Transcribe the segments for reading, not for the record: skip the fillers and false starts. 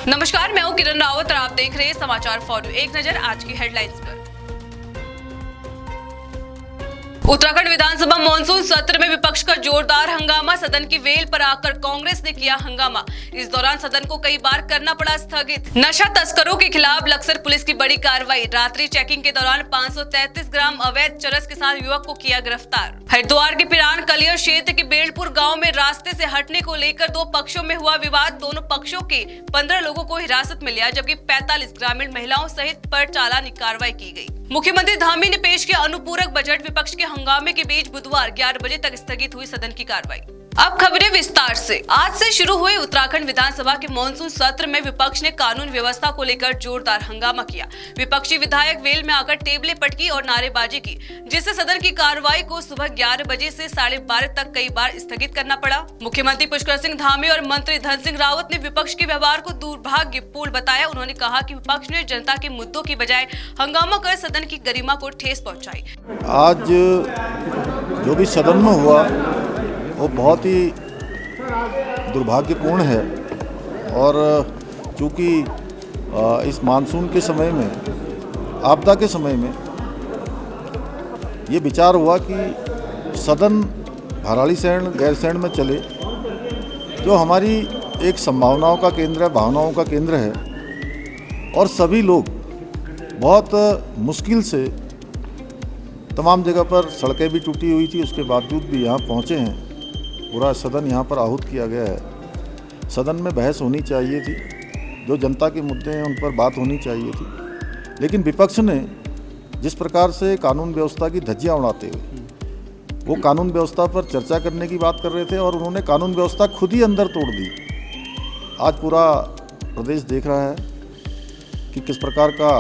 नमस्कार, मैं हूं किरण रावत और आप देख रहे हैं समाचार फॉर यू। एक नजर आज की हेडलाइंस पर। उत्तराखंड विधानसभा मॉनसून सत्र में विपक्ष का जोरदार हंगामा। सदन की वेल पर आकर कांग्रेस ने किया हंगामा। इस दौरान सदन को कई बार करना पड़ा स्थगित। नशा तस्करों के खिलाफ लक्सर पुलिस की बड़ी कार्रवाई। रात्रि चेकिंग के दौरान 533 ग्राम अवैध चरस के साथ युवक को किया गिरफ्तार। हरिद्वार के पिरान कलियर क्षेत्र के बेलपुर गाँव में रास्ते से हटने को लेकर दो पक्षों में हुआ विवाद। दोनों पक्षों के 15 लोगों को हिरासत में लिया, जबकि 45 ग्रामीण महिलाओं सहित पर चालानी कार्रवाई की गई। मुख्यमंत्री धामी ने पेश किया अनुपूरक बजट। विपक्ष के हंगामे के बीच बुधवार 11 बजे तक स्थगित हुई सदन की कार्रवाई। अब खबरें विस्तार से। आज से शुरू हुए उत्तराखंड विधानसभा के मॉनसून सत्र में विपक्ष ने कानून व्यवस्था को लेकर जोरदार हंगामा किया। विपक्षी विधायक वेल में आकर टेबलें पटकी और नारेबाजी की, जिससे सदन की कार्रवाई को सुबह 11 बजे से 12:30 तक कई बार स्थगित करना पड़ा। मुख्यमंत्री पुष्कर सिंह धामी और मंत्री धन सिंह रावत ने विपक्ष के व्यवहार को दुर्भाग्यपूर्ण बताया। उन्होंने कहा कि विपक्ष ने जनता के मुद्दों की बजाय हंगामा कर सदन की गरिमा को ठेस पहुंचाई। आज जो भी सदन में हुआ वो बहुत ही दुर्भाग्यपूर्ण है और चूँकि इस मानसून के समय में, आपदा के समय में ये विचार हुआ कि सदन भराड़ीसैंण गैरसैंण में चले, जो हमारी एक संभावनाओं का केंद्र है, भावनाओं का केंद्र है, और सभी लोग बहुत मुश्किल से, तमाम जगह पर सड़कें भी टूटी हुई थी, उसके बावजूद भी यहाँ पहुँचे हैं। पूरा सदन यहाँ पर आहूत किया गया है। सदन में बहस होनी चाहिए थी, जो जनता के मुद्दे हैं उन पर बात होनी चाहिए थी, लेकिन विपक्ष ने जिस प्रकार से कानून व्यवस्था की धज्जियाँ उड़ाते हुए वो कानून व्यवस्था पर चर्चा करने की बात कर रहे थे और उन्होंने कानून व्यवस्था खुद ही अंदर तोड़ दी। आज पूरा प्रदेश देख रहा है कि किस प्रकार का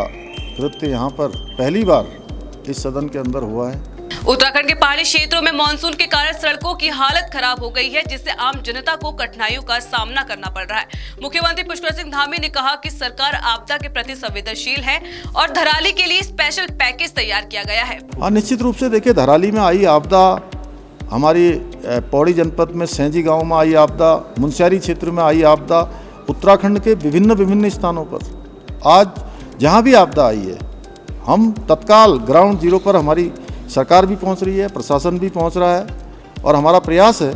कृत्य यहाँ पर पहली बार इस सदन के अंदर हुआ है। उत्तराखंड के पहाड़ी क्षेत्रों में मानसून के कारण सड़कों की हालत खराब हो गई है, जिससे आम जनता को कठिनाइयों का सामना करना पड़ रहा है। मुख्यमंत्री पुष्कर सिंह धामी ने कहा कि सरकार आपदा के प्रति संवेदनशील है और धराली के लिए स्पेशल पैकेज तैयार किया गया है। हाँ, निश्चित रूप से देखिए, धराली में आई आपदा, हमारी पौड़ी जनपद में सैंजी गाँव में आई आपदा, मुनस्यारी क्षेत्र में आई आपदा, उत्तराखंड के विभिन्न स्थानों पर आज जहाँ भी आपदा आई है, हम तत्काल ग्राउंड जीरो पर हमारी सरकार भी पहुंच रही है, प्रशासन भी पहुंच रहा है, और हमारा प्रयास है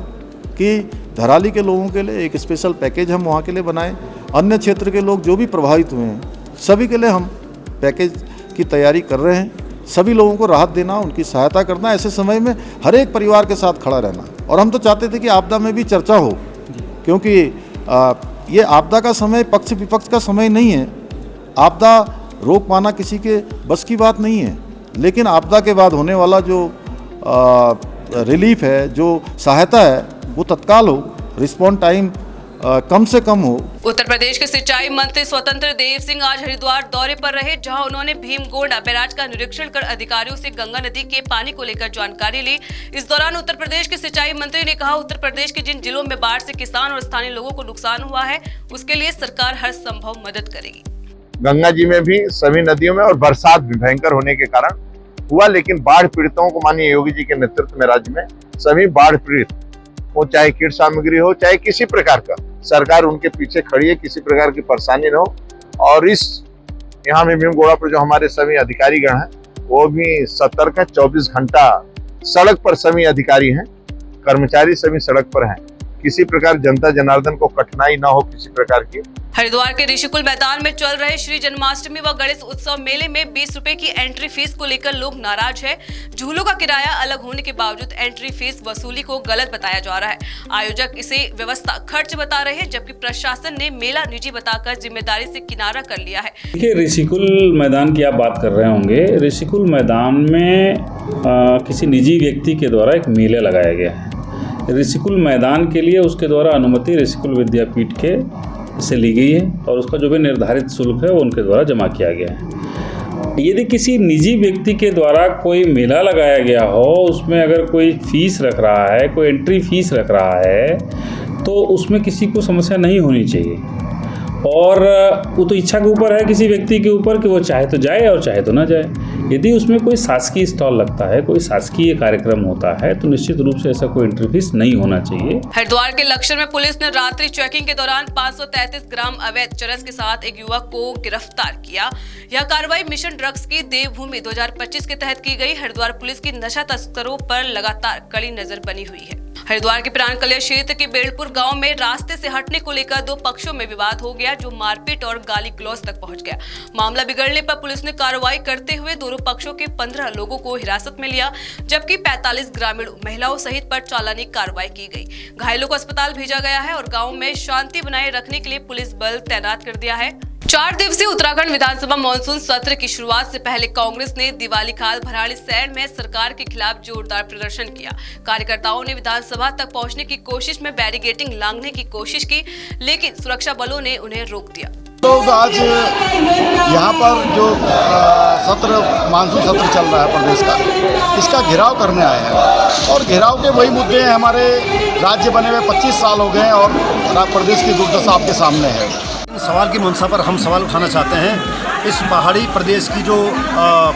कि धराली के लोगों के लिए एक स्पेशल पैकेज हम वहां के लिए बनाएं। अन्य क्षेत्र के लोग जो भी प्रभावित हुए हैं, सभी के लिए हम पैकेज की तैयारी कर रहे हैं। सभी लोगों को राहत देना, उनकी सहायता करना, ऐसे समय में हर एक परिवार के साथ खड़ा रहना। और हम तो चाहते थे कि आपदा में भी चर्चा हो, क्योंकि ये आपदा का समय पक्ष विपक्ष का समय नहीं है। आपदा रोक पाना किसी के बस की बात नहीं है, लेकिन आपदा के बाद होने वाला जो रिलीफ है, जो सहायता है, वो तत्काल हो, रिस्पॉन्स टाइम कम से कम हो। उत्तर प्रदेश के सिंचाई मंत्री स्वतंत्र देव सिंह आज हरिद्वार दौरे पर रहे, जहां उन्होंने भीमगोंडा बैराज का निरीक्षण कर अधिकारियों से गंगा नदी के पानी को लेकर जानकारी ली। इस दौरान उत्तर प्रदेश के सिंचाई मंत्री ने कहा, उत्तर प्रदेश के जिन जिलों में बाढ़ से किसान और स्थानीय लोगों को नुकसान हुआ है, उसके लिए सरकार हर संभव मदद करेगी। गंगा जी में भी, सभी नदियों में, और बरसात भी भयंकर होने के कारण हुआ, लेकिन बाढ़ पीड़ितों को माननीय योगी जी के नेतृत्व में राज्य में सभी बाढ़ पीड़ित हो, चाहे कीट सामग्री हो, चाहे किसी प्रकार का, सरकार उनके पीछे खड़ी है, किसी प्रकार की परेशानी न हो। और इस यहाँ में भीमगोड़ा पर जो हमारे सभी अधिकारीगण हैं वो भी सतर्क है, 24 घंटा सड़क पर सभी अधिकारी हैं, कर्मचारी सभी सड़क पर हैं, किसी प्रकार जनता जनार्दन को कठिनाई ना हो किसी प्रकार की। हरिद्वार के ऋषिकुल मैदान में चल रहे श्री जन्माष्टमी व गणेश उत्सव मेले में 20 रुपए की एंट्री फीस को लेकर लोग नाराज है। झूलों का किराया अलग होने के बावजूद एंट्री फीस वसूली को गलत बताया जा रहा है। आयोजक इसे व्यवस्था खर्च बता रहे हैं, जबकि प्रशासन ने मेला निजी बताकर जिम्मेदारी से किनारा कर लिया है। देखिए, ऋषिकुल मैदान की आप बात कर रहे होंगे। ऋषिकुल मैदान में किसी निजी व्यक्ति के द्वारा एक मेला लगाया गया है। ऋषिकुल मैदान के लिए उसके द्वारा अनुमति ऋषिकुल विद्यापीठ के से ली गई है और उसका जो भी निर्धारित शुल्क है वो उनके द्वारा जमा किया गया है। यदि किसी निजी व्यक्ति के द्वारा कोई मेला लगाया गया हो, उसमें अगर कोई फीस रख रहा है, कोई एंट्री फीस रख रहा है, तो उसमें किसी को समस्या नहीं होनी चाहिए। और वो तो इच्छा के ऊपर है किसी व्यक्ति के ऊपर कि वो चाहे तो जाए और चाहे तो ना जाए। यदि उसमें कोई शासकीय स्टॉल लगता है, कोई शासकीय कार्यक्रम होता है, तो निश्चित रूप से ऐसा कोई एंट्री फीस नहीं होना चाहिए। हरिद्वार के लक्षण में पुलिस ने रात्रि चेकिंग के दौरान 533 ग्राम अवैध चरस के साथ एक युवक को गिरफ्तार किया। यह कार्रवाई मिशन ड्रग्स की देवभूमि 2025 के तहत की गई। हरिद्वार पुलिस की नशा तस्करों पर लगातार कड़ी नजर बनी हुई है। हरिद्वार के प्राणकलिया क्षेत्र के बेलपुर गांव में रास्ते से हटने को लेकर दो पक्षों में विवाद हो गया, जो मारपीट और गाली गलौज तक पहुंच गया। मामला बिगड़ने पर पुलिस ने कार्रवाई करते हुए दोनों पक्षों के 15 लोगों को हिरासत में लिया, जबकि 45 ग्रामीण महिलाओं सहित पर चालानी कार्रवाई की गई। घायलों को अस्पताल भेजा गया है और गाँव में शांति बनाए रखने के लिए पुलिस बल तैनात कर दिया है। 4 दिवसीय उत्तराखंड विधानसभा मॉनसून सत्र की शुरुआत से पहले कांग्रेस ने दिवाली खाल भराड़ीसैंण में सरकार के खिलाफ जोरदार प्रदर्शन किया। कार्यकर्ताओं ने विधानसभा तक पहुंचने की कोशिश में बैरिकेडिंग लांघने की कोशिश की, लेकिन सुरक्षा बलों ने उन्हें रोक दिया। तो आज यहाँ पर जो सत्र मानसून सत्र चल रहा है प्रदेश का, इसका घेराव करने आए हैं और घेराव के वही मुद्दे हैं। हमारे राज्य बने हुए 25 साल हो गए और प्रदेश की दुर्दशा आपके सामने है। सवाल की मंशा पर हम सवाल उठाना चाहते हैं। इस पहाड़ी प्रदेश की जो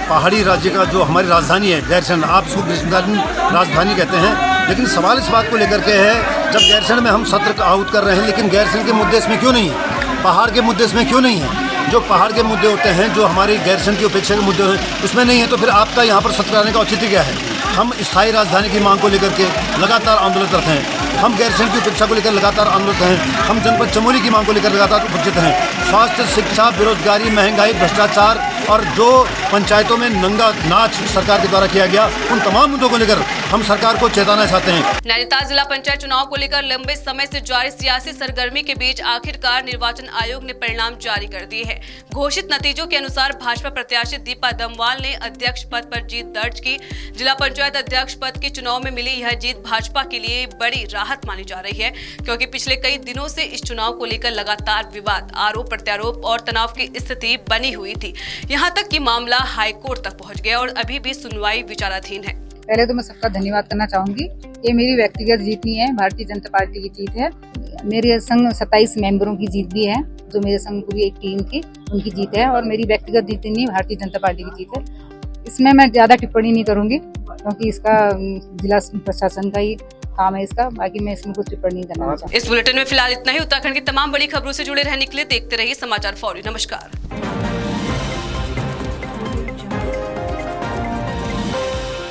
पहाड़ी राज्य का जो हमारी राजधानी है गैरसैंण, आप इसको ग्रीष्मकालीन राजधानी कहते हैं, लेकिन सवाल इस बात को लेकर के है, जब गैरसैंण में हम सत्र आहूत कर रहे हैं, लेकिन गैरसैंण के मुद्दे इसमें क्यों नहीं है, पहाड़ के मुद्दे इसमें क्यों नहीं है? जो पहाड़ के मुद्दे होते हैं, जो हमारी गैरसैंण की उपेक्षा के मुद्दे हैं, उसमें नहीं है, तो फिर आपका यहाँ पर सत्र कराने का औचित्य क्या है? हम स्थायी राजधानी की मांग को लेकर के लगातार आंदोलनरत हैं। हम गैरसैंण की उपेक्षा को लेकर लगातार आंदोलित हैं। हम जनपद चमोली की मांग को लेकर लगातार उपस्थित हैं। स्वास्थ्य, शिक्षा, बेरोजगारी, महंगाई, भ्रष्टाचार और जो पंचायतों में नंगा नाच सरकार के द्वारा किया गया, उन तमाम मुद्दों को लेकर हम सरकार को चेताना चाहते हैं। नैनीताल जिला पंचायत चुनाव को लेकर लंबे समय से जारी सियासी सरगर्मी के बीच आखिरकार निर्वाचन आयोग ने परिणाम जारी कर दिए हैं। घोषित नतीजों के अनुसार भाजपा प्रत्याशी दीपा दमवाल ने अध्यक्ष पद पर जीत दर्ज की। जिला पंचायत अध्यक्ष पद के चुनाव में मिली यह जीत भाजपा के लिए बड़ी राहत मानी जा रही है, क्योंकि पिछले कई दिनों से इस चुनाव को लेकर लगातार विवाद, आरोप प्रत्यारोप और तनाव की स्थिति बनी हुई थी। यहाँ तक कि मामला हाईकोर्ट तक पहुँच गया और अभी भी सुनवाई विचाराधीन है। पहले तो मैं सबका धन्यवाद करना चाहूंगी। ये मेरी व्यक्तिगत जीत नहीं है, भारतीय जनता पार्टी की जीत है। मेरे संग 27 मेंबरों की जीत भी है, जो मेरे संग पूरी एक टीम की उनकी जीत है, और मेरी व्यक्तिगत जीत नहीं है, भारतीय जनता पार्टी की जीत है। इसमें मैं ज्यादा टिप्पणी नहीं करूंगी, क्योंकि इसका जिला प्रशासन का ही काम है इसका। बाकी मैं इसमें कुछ टिप्पणी नहीं करना चाहूँगी। इस बुलेटिन में फिलहाल इतना ही। उत्तराखंड की तमाम बड़ी खबरों से जुड़े रहने के लिए देखते रहिए समाचार फॉर यू। नमस्कार।